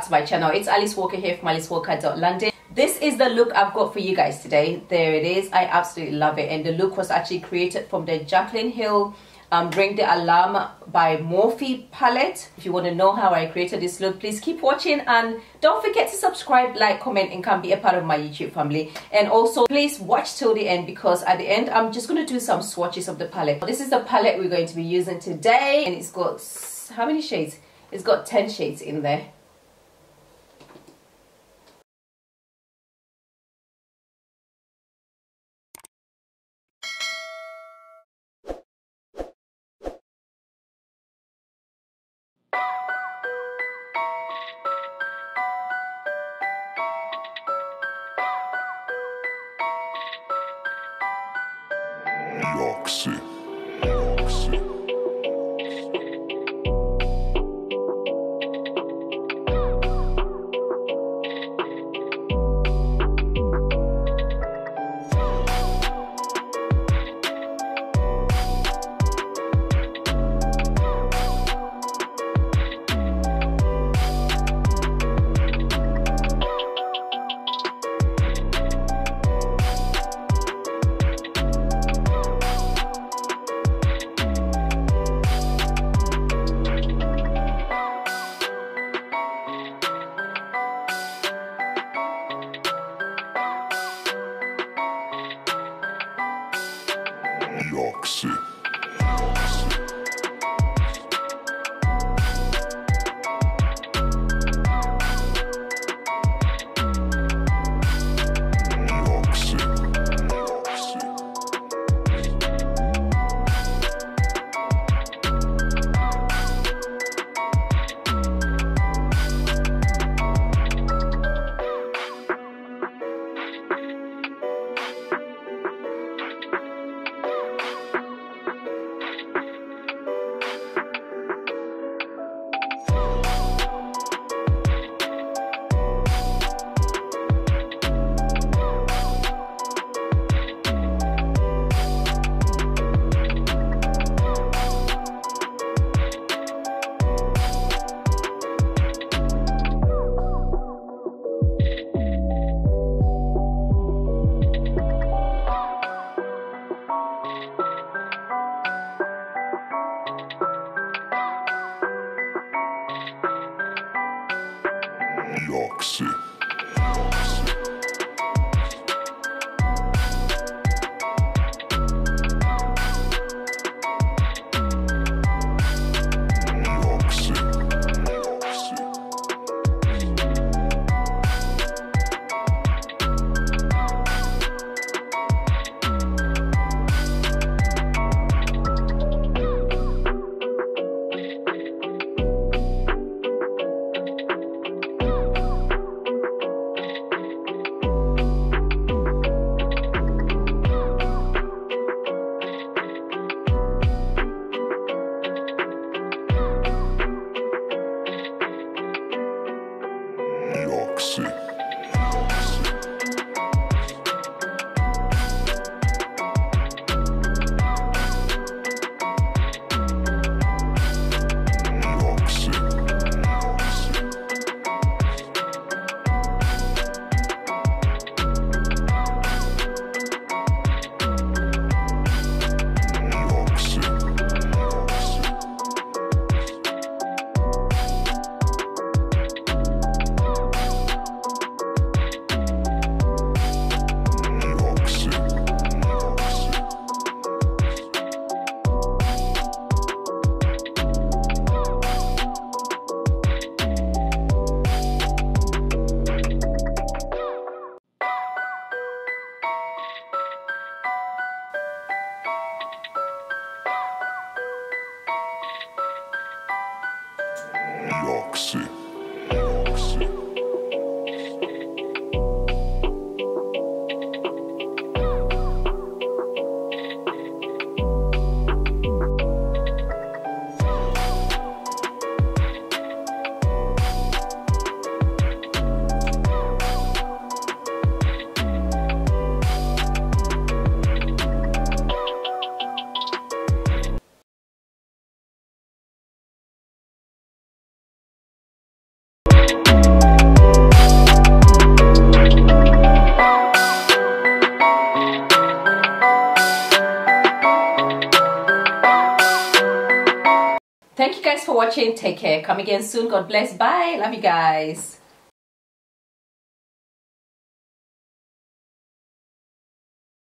back to my channel. It's Alice Walker here from AliceWalker.London. This is the look I've got for you guys today. There it is. I absolutely love it, and the look was actually created from the Jacklyn Hill Ring the Alarm by Morphe palette. If you want to know how I created this look, please keep watching, and don't forget to subscribe, like, comment, and come be a part of my YouTube family. And also please watch till the end, because at the end I'm just going to do some swatches of the palette. This is the palette we're going to be using today, and it's got how many shades? It's got 10 shades in there. Ihaksi. Ihaksi. for watching. Take care. Come again soon. God bless. Bye. Love you guys.